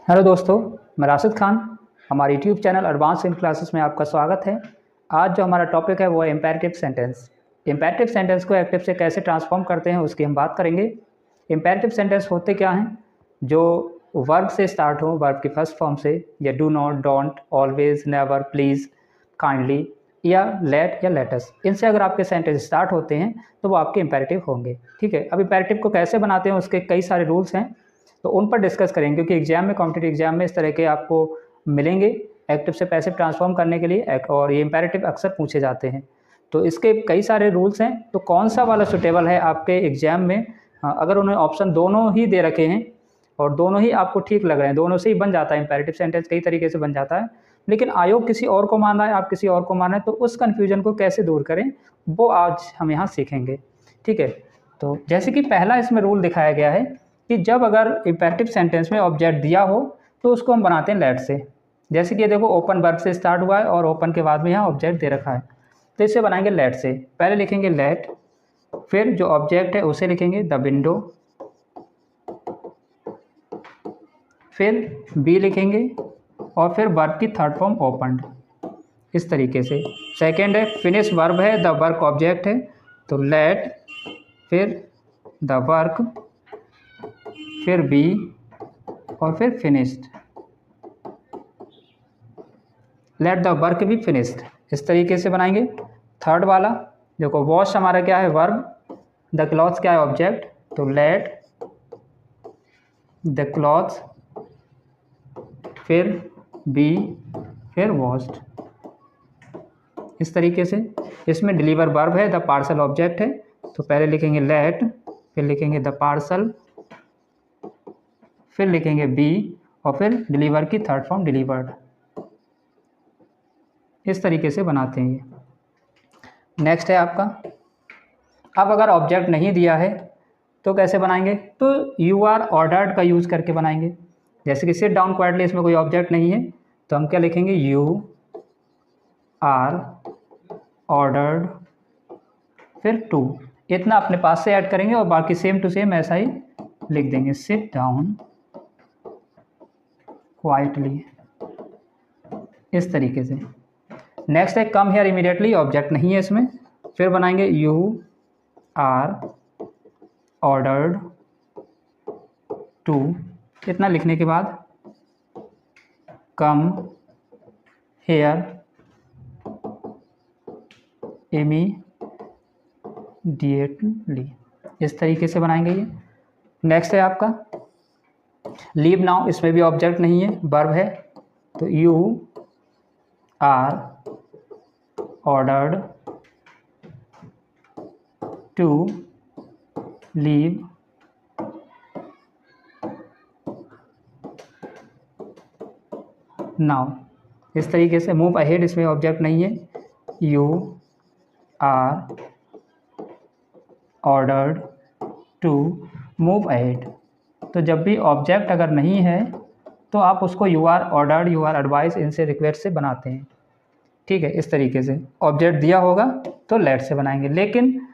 Hello दोस्तों, मैं राशिद खान। हमारे YouTube channel advance in classes में आपका स्वागत है। आज जो हमारा टॉपिक है वो है इम्पेरेटिव सेंटेंस। इम्पेरेटिव सेंटेंस को एक्टिव से कैसे ट्रांसफॉर्म करते हैं उसकी हम बात करेंगे। इम्पेरेटिव सेंटेंस होते क्या हैं? जो वर्ब से स्टार्ट हो, वर्ब की फर्स्ट फॉर्म से, या do not, don't, always, never, please, kindly या लेट या लेटस, इनसे अगर आपके सेंटेंस स्टार्ट होते हैं तो वो आपके इम्पेरेटिव होंगे। ठीक है, अब इम्पेरेटिव को कैसे बनाते हैं उसके कई सारे रूल्स हैं, तो उन पर डिस्कस करेंगे, क्योंकि एग्जाम में, कॉम्पिटिटिव एग्जाम में इस तरह के आपको मिलेंगे एक्टिव से पैसिव ट्रांसफॉर्म करने के लिए, और ये इम्पेरेटिव अक्सर पूछे जाते हैं। तो इसके कई सारे रूल्स हैं, तो कौन सा वाला सुटेबल है आपके एग्जाम में? अगर उन्होंने ऑप्शन दोनों ही दे रखे हैं और दोनों ही आपको ठीक लग रहे हैं, दोनों से ही बन जाता है इम्पेरेटिव सेंटेंस, कई तरीके से बन जाता है, लेकिन आयोग किसी और को मान रहा है, आप किसी और को मान रहे हैं, तो उस कन्फ्यूजन को कैसे दूर करें वो आज हम यहाँ सीखेंगे। ठीक है, तो जैसे कि पहला इसमें रूल दिखाया गया है कि जब अगर इम्पेरेटिव सेंटेंस में ऑब्जेक्ट दिया हो तो उसको हम बनाते हैं लेट से। जैसे कि ये देखो, ओपन वर्ब से स्टार्ट हुआ है और ओपन के बाद में यहाँ ऑब्जेक्ट दे रखा है, तो इसे बनाएंगे लेट से। पहले लिखेंगे लेट, फिर जो ऑब्जेक्ट है उसे लिखेंगे द विंडो, फिर बी लिखेंगे और फिर वर्ब की थर्ड फॉर्म ओपनड, इस तरीके से। सेकेंड है फिनिश वर्ब है, द वर्क ऑब्जेक्ट है, तो लेट, फिर द वर्क, फिर बी और फिर finished, let the work be finished, इस तरीके से बनाएंगे। थर्ड वाला देखो, वॉश हमारा क्या है वर्ब, द क्लॉथ्स क्या है ऑब्जेक्ट, तो लेट द क्लॉथ्स, फिर बी, फिर वॉश्ड, इस तरीके से। इसमें डिलीवर वर्ब है, द पार्सल ऑब्जेक्ट है, तो पहले लिखेंगे लेट, फिर लिखेंगे द पार्सल, फिर लिखेंगे बी और फिर डिलीवर की थर्ड फॉर्म डिलीवर्ड, इस तरीके से बनाते हैं ये। नेक्स्ट है आपका, अब अगर ऑब्जेक्ट नहीं दिया है तो कैसे बनाएंगे? तो यू आर ऑर्डर्ड का यूज़ करके बनाएंगे। जैसे कि सिट डाउन क्वाइटली, इसमें कोई ऑब्जेक्ट नहीं है, तो हम क्या लिखेंगे? यू आर ऑर्डर्ड, फिर टू, इतना अपने पास से ऐड करेंगे और बाकी सेम टू सेम ऐसा ही लिख देंगे, सिट डाउन क्वाइटली, इस तरीके से। नेक्स्ट है कम हियर इमीडिएटली, ऑब्जेक्ट नहीं है इसमें, फिर बनाएंगे यू आर ऑर्डर्ड टू, इतना लिखने के बाद कम हियर इमीडिएटली, इस तरीके से बनाएंगे ये। नेक्स्ट है आपका लीव नाउ, इसमें भी ऑब्जेक्ट नहीं है, वर्ब है, तो you are ordered to leave now, इस तरीके से। मूव अहेड, इसमें ऑब्जेक्ट नहीं है, you are ordered to move ahead. तो जब भी ऑब्जेक्ट अगर नहीं है तो आप उसको you are ordered, you are advice, इनसे रिक्वेस्ट से बनाते हैं। ठीक है, इस तरीके से। ऑब्जेक्ट दिया होगा तो लेट से बनाएंगे, लेकिन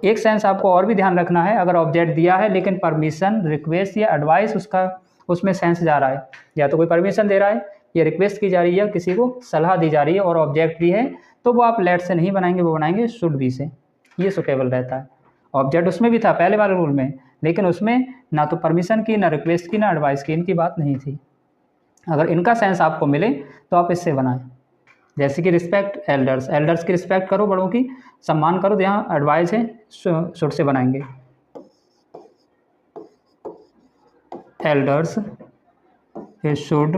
एक सेंस आपको और भी ध्यान रखना है, अगर ऑब्जेक्ट दिया है लेकिन परमिशन, रिक्वेस्ट या एडवाइस उसका उसमें सेंस जा रहा है, या तो कोई परमिशन दे रहा है या रिक्वेस्ट की जा रही है या किसी को सलाह दी जा रही है और ऑब्जेक्ट भी है, तो वो आप लेट से नहीं बनाएंगे, वो बनाएंगे शुड बी से, ये सुटेबल रहता है। ऑब्जेक्ट उसमें भी था पहले वाले रूल में, लेकिन उसमें ना तो परमिशन की, ना रिक्वेस्ट की, ना एडवाइस की, इनकी बात नहीं थी। अगर इनका सेंस आपको मिले तो आप इससे बनाएं। जैसे कि रिस्पेक्ट एल्डर्स, एल्डर्स की रिस्पेक्ट करो, बड़ों की सम्मान करो, तो यहाँ एडवाइस है, शुड से बनाएंगे एल्डर्स, फिर शुड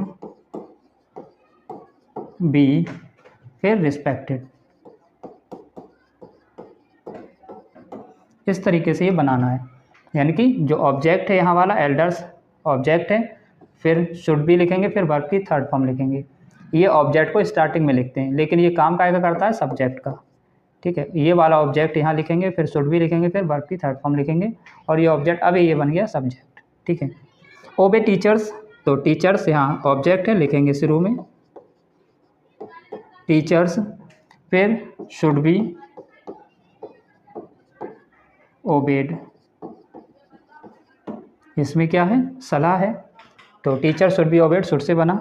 बी, फिर रिस्पेक्टेड, इस तरीके से ये बनाना है। यानी कि जो ऑब्जेक्ट है यहाँ वाला एल्डर्स ऑब्जेक्ट है, फिर शुड बी लिखेंगे, फिर वर्ब की थर्ड फॉर्म लिखेंगे। ये ऑब्जेक्ट को स्टार्टिंग में लिखते हैं, लेकिन ये काम कायगा करता है सब्जेक्ट का। ठीक है, ये वाला ऑब्जेक्ट यहाँ लिखेंगे, फिर शुड बी लिखेंगे, फिर वर्ब की थर्ड फॉर्म लिखेंगे, और ये ऑब्जेक्ट अभी ये बन गया सब्जेक्ट। ठीक है, ओबे टीचर्स, तो टीचर्स यहाँ ऑब्जेक्ट है, लिखेंगे शुरू में टीचर्स, फिर शुड बी ओबेड, इसमें क्या है? सलाह है, तो teacher should be obeyed should से बना।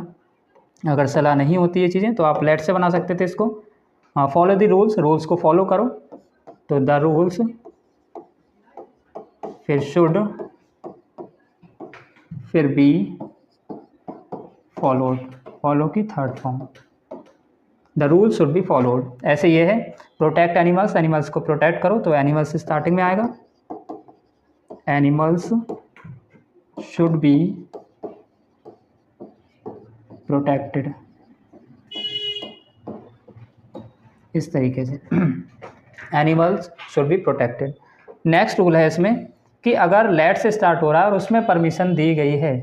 अगर सलाह नहीं होती ये चीज़ें तो आप लेट से बना सकते थे इसको। फॉलो द रूल्स, रूल्स को फॉलो करो, तो द रूल्स, फिर शुड, फिर बी फॉलोड, फॉलो की third form, the rule should be followed. ऐसे ये है प्रोटेक्ट एनिमल्स, एनिमल्स को प्रोटेक्ट करो, तो एनिमल्स स्टार्टिंग में आएगा, एनिमल्स शुड बी प्रोटेक्टेड, इस तरीके से animals should be protected. Next rule है इसमें कि अगर लेट से स्टार्ट हो रहा है और उसमें परमिशन दी गई है,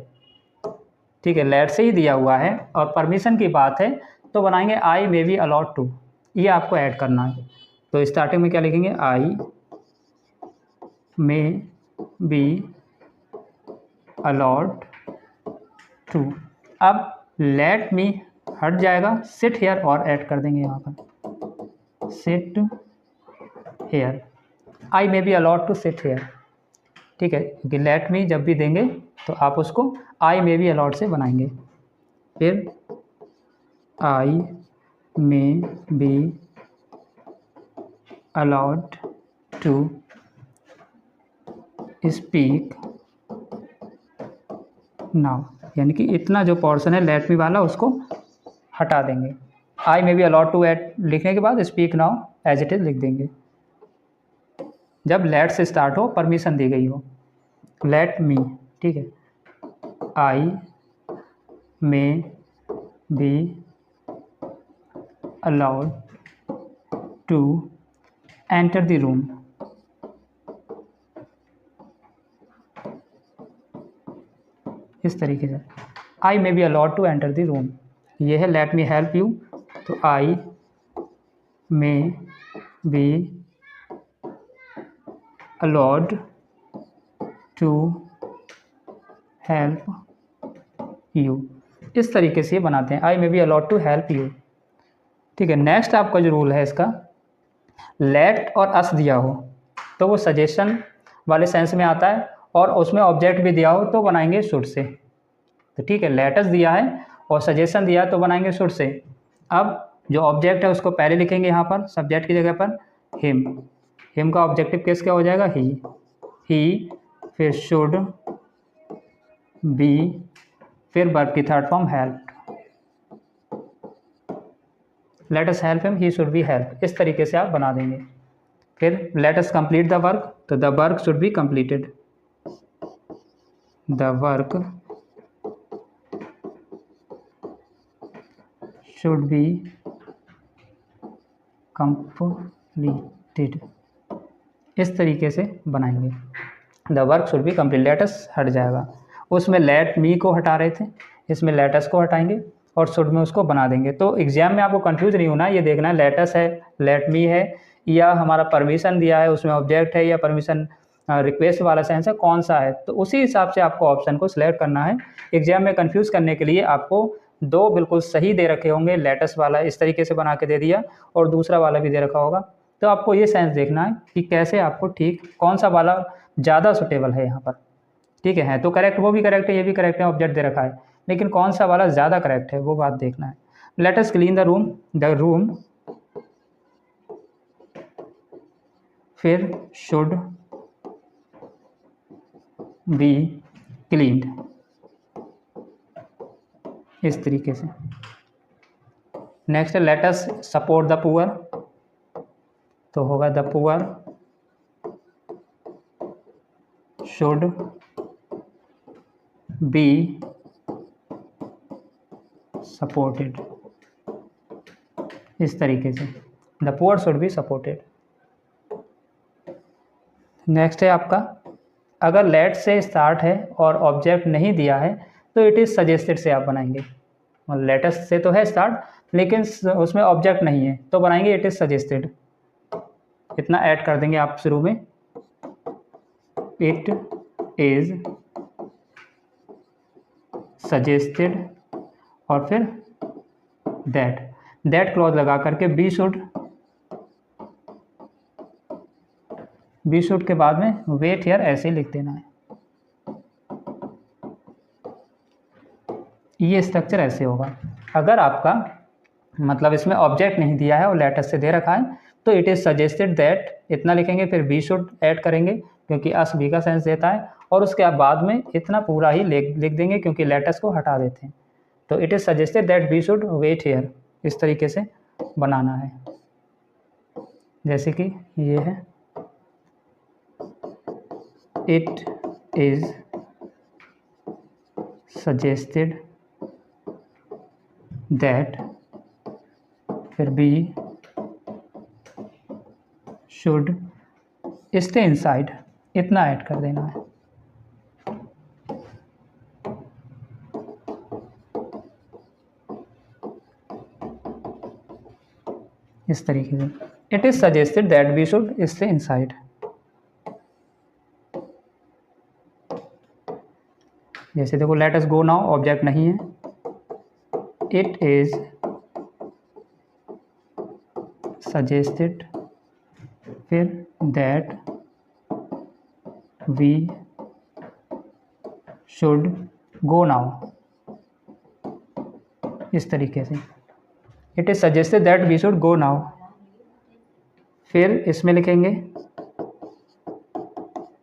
ठीक है, लेट से ही दिया हुआ है और परमिशन की बात है, तो बनाएंगे आई मे बी अलाउड टू, ये आपको ऐड करना है। तो स्टार्टिंग में क्या लिखेंगे, आई मे बी अलाउड टू। अब लेट मी हट जाएगा, सिट हेयर और ऐड कर देंगे यहाँ पर, sit here, I may be allowed to sit here, ठीक है, क्योंकि लेट मी जब भी देंगे तो आप उसको आई मे बी अलाउड से बनाएंगे। फिर I may be allowed to speak now, यानी कि इतना जो पोर्शन है लेट मी वाला उसको हटा देंगे। I may be allowed to add लिखने के बाद speak now as it is लिख देंगे। जब लेट से स्टार्ट हो, परमिशन दी गई हो, लेट मी, ठीक है, I may be allowed to enter the room, इस तरीके से I may be allowed to enter the room. ये है लेट मी हेल्प यू, तो I may be allowed to help you, इस तरीके से ये बनाते हैं, I may be allowed to help you, ठीक है। नेक्स्ट आपका जो रूल है इसका, लेट और अस दिया हो तो वो सजेशन वाले सेंस में आता है, और उसमें ऑब्जेक्ट भी दिया हो तो बनाएंगे शुड से। तो ठीक है, लेटस दिया है और सजेशन दिया है तो बनाएंगे शुड से। अब जो ऑब्जेक्ट है उसको पहले लिखेंगे यहाँ पर सब्जेक्ट की जगह पर हिम, हिम का ऑब्जेक्टिव केस क्या हो जाएगा, ही, फिर शुड बी, फिर वर्ब की third form help, let us help him, he should be help, इस तरीके से आप बना देंगे। फिर let us complete the work, तो the work should be completed, the work should be completed, इस तरीके से बनाएंगे। The work should be complete, let us हट जाएगा, उसमें लेट मी को हटा रहे थे, इसमें लेटस को हटाएंगे और शुड में उसको बना देंगे। तो एग्जाम में आपको कंफ्यूज नहीं होना, ये देखना है लेटस है, लेट मी है, या हमारा परमिशन दिया है उसमें ऑब्जेक्ट है, या परमिशन रिक्वेस्ट वाला सेंस है, कौन सा है, तो उसी हिसाब से आपको ऑप्शन को सिलेक्ट करना है। एग्जाम में कंफ्यूज करने के लिए आपको दो बिल्कुल सही दे रखे होंगे, लेटस वाला इस तरीके से बना के दे दिया और दूसरा वाला भी दे रखा होगा, तो आपको ये सेंस देखना है कि कैसे आपको ठीक कौन सा वाला ज़्यादा सुटेबल है यहाँ पर, ठीक है तो करेक्ट, वो भी करेक्ट है, ये भी करेक्ट है, ऑब्जेक्ट दे रखा है, लेकिन कौन सा वाला ज़्यादा करेक्ट है वो बात देखना है। Let us clean the room, फिर शुड बी क्लीन्ड, इस तरीके से। नेक्स्ट है let us support the poor, तो होगा the poor should be supported, इस तरीके से, the poor should be supported. Next है आपका, अगर लेट से स्टार्ट है और ऑब्जेक्ट नहीं दिया है तो इट इज़ सजेस्टेड से आप बनाएंगे, और लेटेस्ट से तो है स्टार्ट लेकिन उसमें ऑब्जेक्ट नहीं है तो बनाएंगे इट इज़ सजेस्टेड, इतना ऐड कर देंगे आप शुरू में, इट इज़ सजेस्टेड और फिर दैट क्लॉज लगा करके बी शुड के बाद में वेट हियर ऐसे ही लिख देना है। ये स्ट्रक्चर ऐसे होगा। अगर आपका मतलब इसमें ऑब्जेक्ट नहीं दिया है और लेटर से दे रखा है तो इट इज़ सजेस्टेड दैट इतना लिखेंगे, फिर बी शुड ऐड करेंगे क्योंकि अस बी का सेंस देता है, और उसके बाद में इतना पूरा ही लिख देंगे क्योंकि लेटर्स को हटा देते हैं। तो it is suggested that we should wait here, इस तरीके से बनाना है। जैसे कि ये है, इट इज़ सजेस्टेड दैट, फिर बी शुड स्टे इनसाइड, इतना ऐड कर देना है। इस तरीके से it is suggested that we should stay inside. जैसे देखो, let us go now, object नहीं है, इट इज़ सजेस्टेड, फिर that we should go now, इस तरीके से it is suggested that we should go now. फिर इसमें लिखेंगे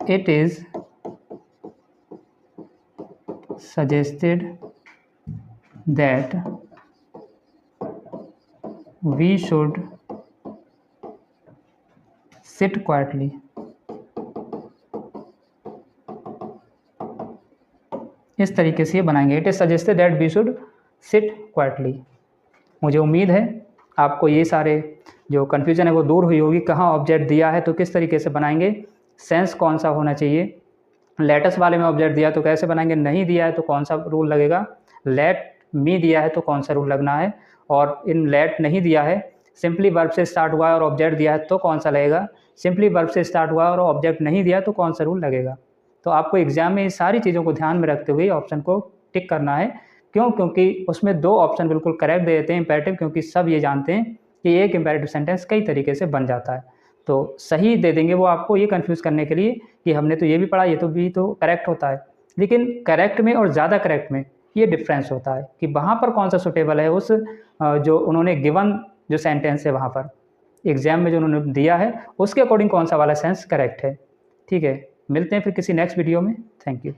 it is suggested that we should sit quietly, इस तरीके से ये बनाएंगे, it is suggested that we should sit quietly. मुझे उम्मीद है आपको ये सारे जो कन्फ्यूजन है वो दूर हुई होगी। कहाँ ऑब्जेक्ट दिया है तो किस तरीके से बनाएंगे, सेंस कौन सा होना चाहिए, लेटस वाले में ऑब्जेक्ट दिया तो कैसे बनाएंगे, नहीं दिया है तो कौन सा रूल लगेगा, लेट मी दिया है तो कौन सा रूल लगना है, और इन लेट नहीं दिया है, सिंपली वर्ब से स्टार्ट हुआ है और ऑब्जेक्ट दिया है तो कौन सा लगेगा, सिंपली वर्ब से स्टार्ट हुआ है और ऑब्जेक्ट नहीं दिया तो कौन सा रूल लगेगा। तो आपको एग्जाम में ये सारी चीज़ों को ध्यान में रखते हुए ऑप्शन को टिक करना है। क्यों? क्योंकि उसमें 2 ऑप्शन बिल्कुल करेक्ट दे देते हैं इम्पेरेटिव, क्योंकि सब ये जानते हैं कि एक इम्पेरेटिव सेंटेंस कई तरीके से बन जाता है। तो सही दे देंगे वो आपको ये कंफ्यूज करने के लिए कि हमने तो ये भी पढ़ा, ये तो भी तो करेक्ट होता है। लेकिन करेक्ट में और ज़्यादा करेक्ट में ये डिफरेंस होता है कि वहाँ पर कौन सा सुटेबल है, उस जो उन्होंने गिवन जो सेंटेंस है वहाँ पर एग्जाम में जो उन्होंने दिया है उसके अकॉर्डिंग कौन सा वाला सेंस करेक्ट है। ठीक है, मिलते हैं फिर किसी नेक्स्ट वीडियो में। Thank you.